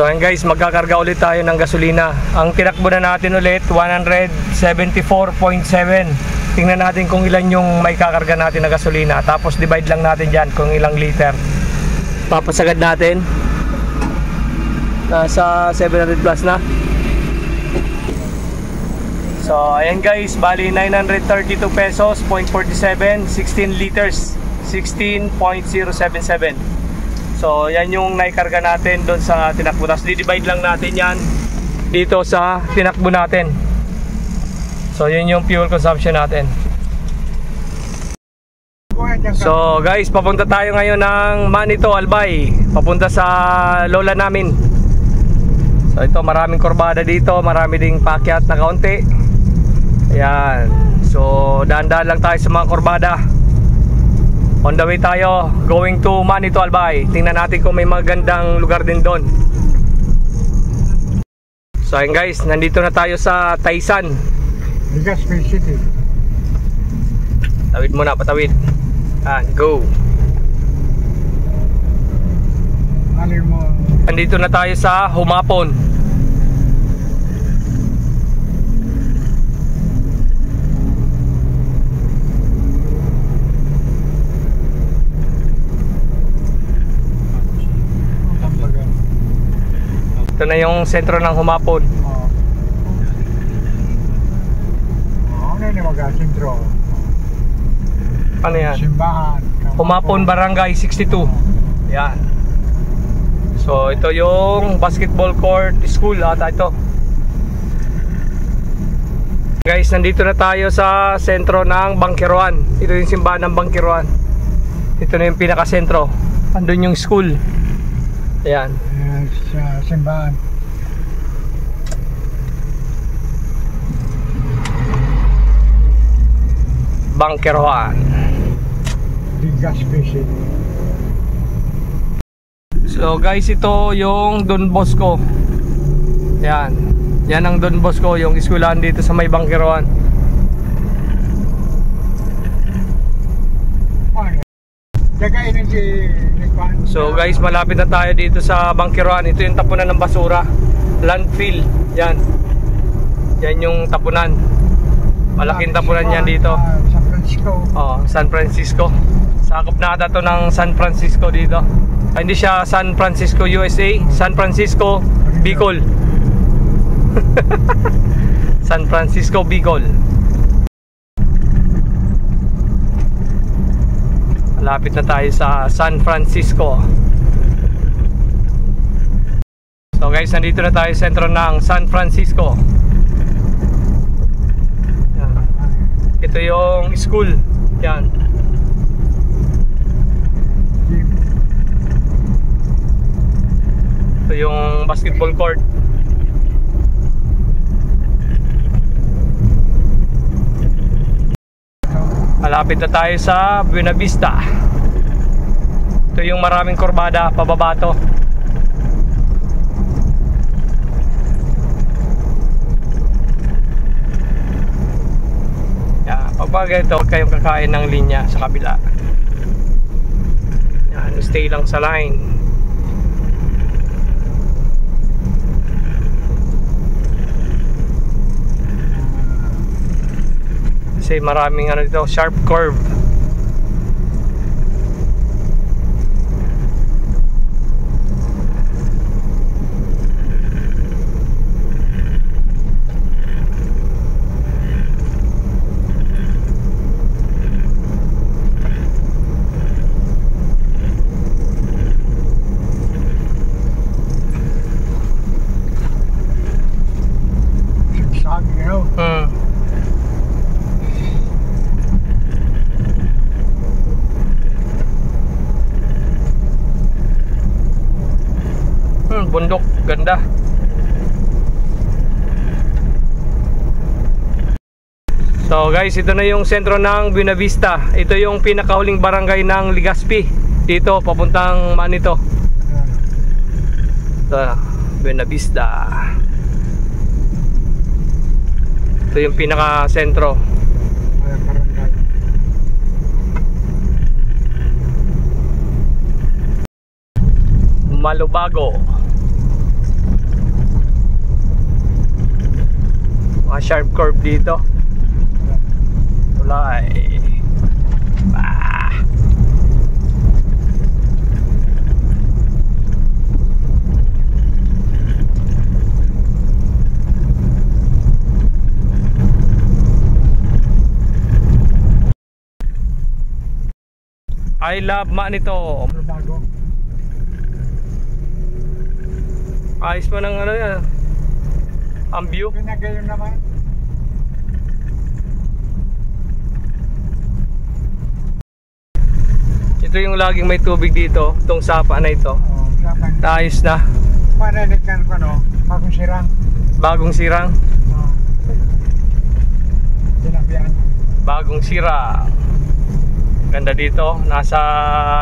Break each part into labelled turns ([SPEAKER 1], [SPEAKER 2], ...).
[SPEAKER 1] So ayun guys, magkakarga ulit tayo ng gasolina. Ang tinakbo na natin ulit 174.7. Tingnan natin kung ilan yung may kakarga natin na gasolina. Tapos divide lang natin dyan kung ilang liter. Papasagad natin. Nasa 700 plus na. So ayan guys, bali 932 pesos, 0.47, 16 liters, 16.077. So yan yung naikarga natin doon sa tinakbo. Tapos di-divide lang natin yan dito sa tinakbo natin. So yun yung fuel consumption natin. So guys, papunta tayo ngayon ng Manito, Albay. Papunta sa lola namin. So ito, maraming kurbada dito, marami ding paakyat na kaunti. Ayan. So daan-daan lang tayo sa mga kurbada. On the way tayo, going to Manito, Albay. Tingnan natin kung may magandang lugar din doon. So ayun guys, nandito na tayo sa Taysan,
[SPEAKER 2] Legazpi City.
[SPEAKER 1] Tawid muna, patawid. Go. Nandito na tayo sa Humapon. Ito na yung sentro ng Humapon.
[SPEAKER 2] Ano yung mag-sentro?
[SPEAKER 1] Ano yan?
[SPEAKER 2] Simbahan.
[SPEAKER 1] Humapon Barangay 62. Yan. So ito yung basketball court school ata ito. Guys, nandito na tayo sa sentro ng Bangkiruan. Ito yung simbahan ng Bangkiruan. Ito na yung pinakasentro. Andun yung school. Ayan.
[SPEAKER 2] Sa simbahan.
[SPEAKER 1] Bangkiruan.
[SPEAKER 2] Legazpi City.
[SPEAKER 1] So guys, ito yung Don Bosco. Yan. Yan ang Don Bosco, yung eskwelahan dito sa may Bangkiruan. So guys, malapit na tayo dito sa Bangkiruan. Ito yung tapunan ng basura, landfill. Yan. Yan yung tapunan. Malaking tapunan yan dito.
[SPEAKER 2] San Francisco.
[SPEAKER 1] Oh, San Francisco. Sakop na ata to ng San Francisco dito. Hindi siya San Francisco, USA. San Francisco, Bicol. San Francisco, Bicol. Malapit na tayo sa San Francisco. So guys, nandito na tayo sa sentro ng San Francisco. Yan. Ito yung school. Yan. Ito yung basketball court. Malapit na tayo sa Buena Vista. Ito yung maraming kurbada, pababa to. Yan, pag ito, huwag kayong kakain ng linya sa kabila. Yan, stay lang sa line. Kasi maraming ano dito, sharp curve. Bundok, ganda. So guys, ito na yung sentro ng Buena Vista. Ito yung pinakahuling barangay ng Legazpi. Dito, papuntang Manito. Ito, Buena Vista. Ito yung pinaka sentro. Malubago. Mga sharp curve dito. Tulay. Ah. I love Manito.
[SPEAKER 2] Bago.
[SPEAKER 1] Ayos mo ng ano yan. Ang view.
[SPEAKER 2] Pinagayon naman.
[SPEAKER 1] Ito yung laging may tubig dito. Itong sapa na ito.
[SPEAKER 2] Oh, dapat.
[SPEAKER 1] Ayos na.
[SPEAKER 2] Panalikan ko no, bagong sirang.
[SPEAKER 1] Bagong sirang.
[SPEAKER 2] Oh. Tinabihan.
[SPEAKER 1] Bagong sira. Ganda dito. Nasa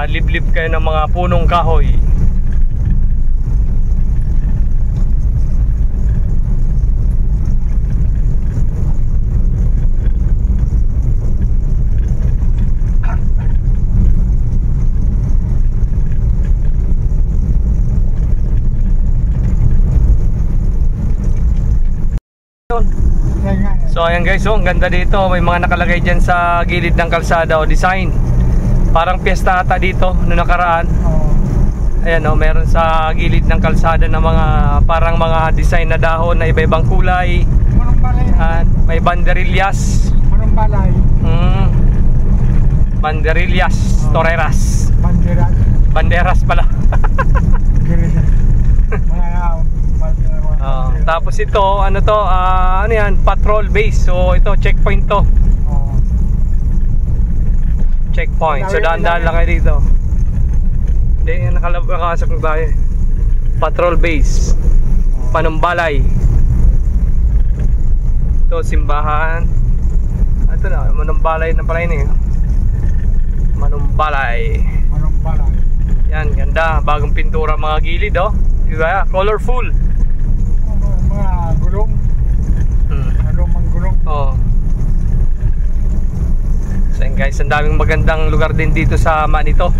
[SPEAKER 1] liblib kayo ng mga punong kahoy. So ayan guys, ang ganda dito. May mga nakalagay dyan sa gilid ng kalsada o design. Parang piyesta ata dito noong nakaraan.
[SPEAKER 2] Oh.
[SPEAKER 1] Ayan o, meron sa gilid ng kalsada na mga parang mga design na dahon na iba-ibang kulay.
[SPEAKER 2] Manong balay.
[SPEAKER 1] At may banderillas.
[SPEAKER 2] Manong balay.
[SPEAKER 1] Banderillas, toreras.
[SPEAKER 2] Banderas.
[SPEAKER 1] Banderas pala. Tapos ito, ano to, ano yan, patrol base. So ito, checkpoint to.
[SPEAKER 2] Oh.
[SPEAKER 1] Checkpoint. So daan-daan lang kayo dito. Hindi, nakasap ng bahay. Patrol base. Panumbalay. Ito, simbahan. Ito na, Manumbalay na pala yun eh. Manumbalay.
[SPEAKER 2] Manong balay.
[SPEAKER 1] Yan, ganda. Bagong pintura mga gilid oh. Diba? Colorful.
[SPEAKER 2] Mga gulong. Lumang gulong.
[SPEAKER 1] Oh. So yun guys, ang daming magandang lugar din dito sa Manito.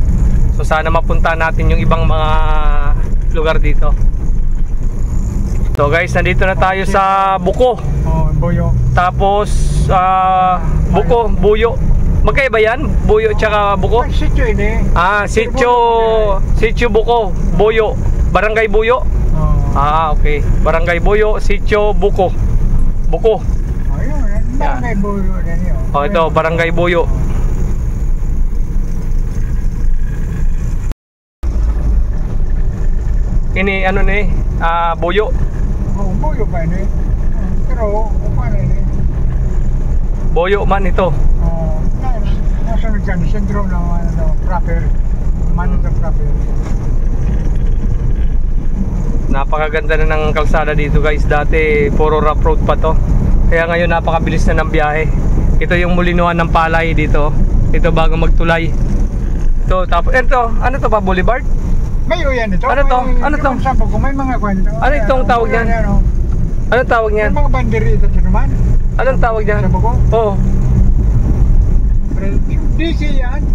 [SPEAKER 1] So sana mapunta natin yung ibang mga lugar dito. So guys, nandito na tayo sa Buko.
[SPEAKER 2] Oh, Boyo.
[SPEAKER 1] Tapos Buko, Buyo. Magkaiba yan? Buyo tsaka Buko?
[SPEAKER 2] Sityo ini.
[SPEAKER 1] Sityo Buko, Buyo. Barangay Buyo.
[SPEAKER 2] Oh.
[SPEAKER 1] Okay. Barangay Buyo, Sityo Buko. Buko.
[SPEAKER 2] Oh, yun. Barangay Boyo din yun.
[SPEAKER 1] Oh, ito, Barangay Buyo. Ini ano ni? Buyo.
[SPEAKER 2] Oh, Boyo ba ini? Pero, paano ini?
[SPEAKER 1] Buyo man ito.
[SPEAKER 2] Oh, nasunod ka, sentro ng proper. Manito proper.
[SPEAKER 1] Napakaganda na ng kalsada dito guys. Dati puro rough road pa to. Kaya ngayon napakabilis na ng biyahe. Ito yung mulinuhan ng palay dito. Ito bago magtulay. Ito, tapos ito, ano to ba, boulevard?
[SPEAKER 2] May uyan ito.
[SPEAKER 1] Ano to? Ano to?
[SPEAKER 2] Sabi ko, may mga kwento.
[SPEAKER 1] Ano itong tawag niyan? Anong tawag niyan?
[SPEAKER 2] May mga banderi ito naman.
[SPEAKER 1] Anong tawag niyan?
[SPEAKER 2] Sabi ko,
[SPEAKER 1] Oh.
[SPEAKER 2] DC yan.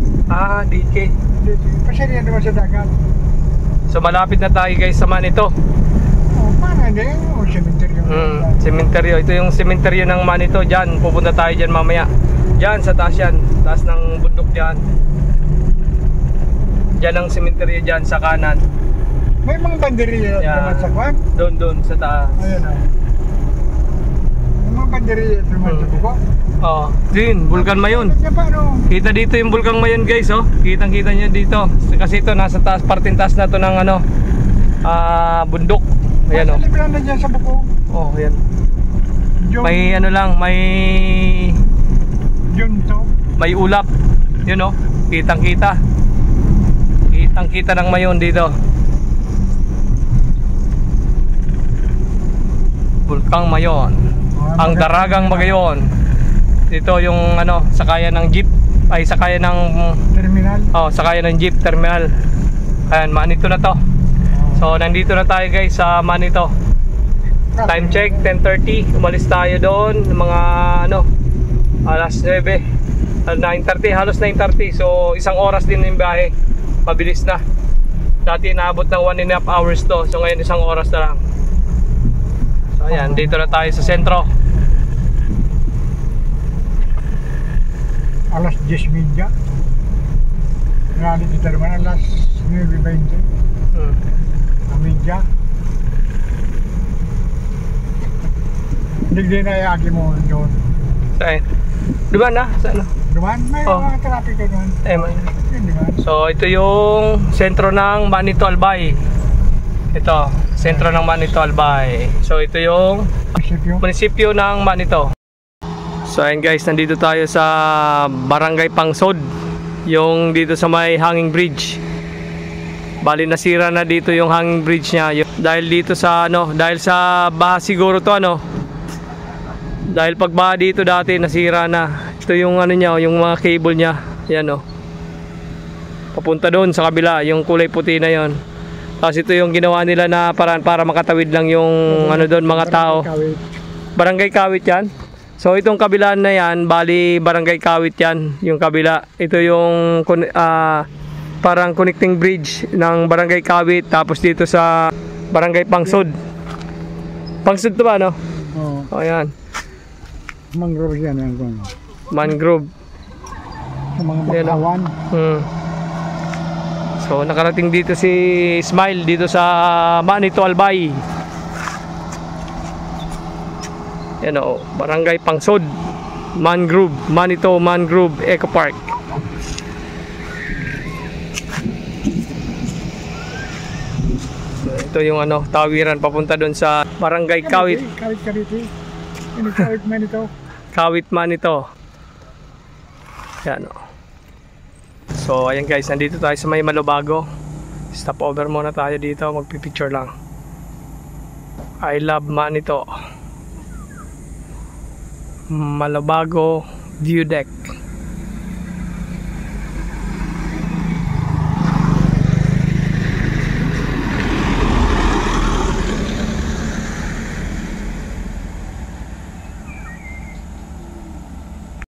[SPEAKER 1] DK.
[SPEAKER 2] DC. Pasarihan naman sa dagat.
[SPEAKER 1] So malapit na tayo guys sa Manito.
[SPEAKER 2] Oh, paano hindi? Oh, cementerio.
[SPEAKER 1] Sementeryo. Ito yung sementeryo ng Manito. Diyan, pupunta tayo dyan mamaya. Diyan sa taas yan. Taas ng bundok dyan. Diyan ang sementeryo dyan sa kanan.
[SPEAKER 2] May mga banderi naman sa kwan.
[SPEAKER 1] Doon sa taas.
[SPEAKER 2] Ayan o. May mga banderi naman sa buko.
[SPEAKER 1] Oh, din, Bulkan Mayon.
[SPEAKER 2] Paano?
[SPEAKER 1] Kita dito yung Bulkan Mayon guys, oh. Kitang-kita niyo dito. Kasi ito nasa taas, parting taas na to ng ano, bundok. Ayan oh.
[SPEAKER 2] Libre na dyan sa buko.
[SPEAKER 1] Oh, ayan.
[SPEAKER 2] Yung,
[SPEAKER 1] May ano lang, may ulap. Yun oh, kitang-kita. Kitang-kita ng Mayon dito. Bulkang Mayon. Ang Daragang Magayon. Ito yung ano, sakayan ng jeep, ay sakayan ng
[SPEAKER 2] terminal.
[SPEAKER 1] Oh, sakayan ng jeep terminal. Ayan, Manito na to. So nandito na tayo guys sa Manito. Time check 10:30. Umalis tayo doon mga ano, alas 9. 9:30, halos 9:30. So isang oras din yung biyahe. Mabilis na. Dati inaabot ng 1.5 hours to. So ngayon isang oras na lang. So ayan, dito na tayo sa sentro.
[SPEAKER 2] alas 10:30. Rally kita naman alas 9:20. A media. Hindi na iagi mo doon.
[SPEAKER 1] Saan? Duman na? Saan na?
[SPEAKER 2] Duman? May mga traffic ka doon.
[SPEAKER 1] So ito yung sentro ng Manito Albay. Ito, sentro ng Manito Albay. So ito yung munisipyo ng Manito. So ayun guys, nandito tayo sa Barangay Pangsod. Yung dito sa may hanging bridge. Bali nasira na dito yung hanging bridge niya. Dahil dito sa dahil sa baha siguro to Dahil pagbaha dito dati nasira na. Ito yung niya, yung mga cable niya. Yan papunta doon sa kabila, yung kulay puti na yon. Tapos ito yung ginawa nila na paraan para makatawid lang yung doon mga tao. Barangay Kawit yan. So itong kabilaan na yan, bali Barangay Kawit yan, yung kabila. Ito yung parang connecting bridge ng Barangay Kawit, tapos dito sa Barangay Pangsod. Pangsod to ba
[SPEAKER 2] Oo.
[SPEAKER 1] O yan.
[SPEAKER 2] Mangrove yan.
[SPEAKER 1] Mangrove.
[SPEAKER 2] Sa mga bakawan.
[SPEAKER 1] So nakarating dito si Smile dito sa Manito Albay. Yan Barangay Pangsod, Mangrove, Manito Mangrove Eco Park. So, ito yung tawiran papunta doon sa Barangay Kawit.
[SPEAKER 2] Kawit Manito.
[SPEAKER 1] Kawit Manito. Yan So ayan guys, nandito tayo sa may Malubago. Stop over muna tayo dito, magpipicture lang. I love Manito. Malubago View Deck.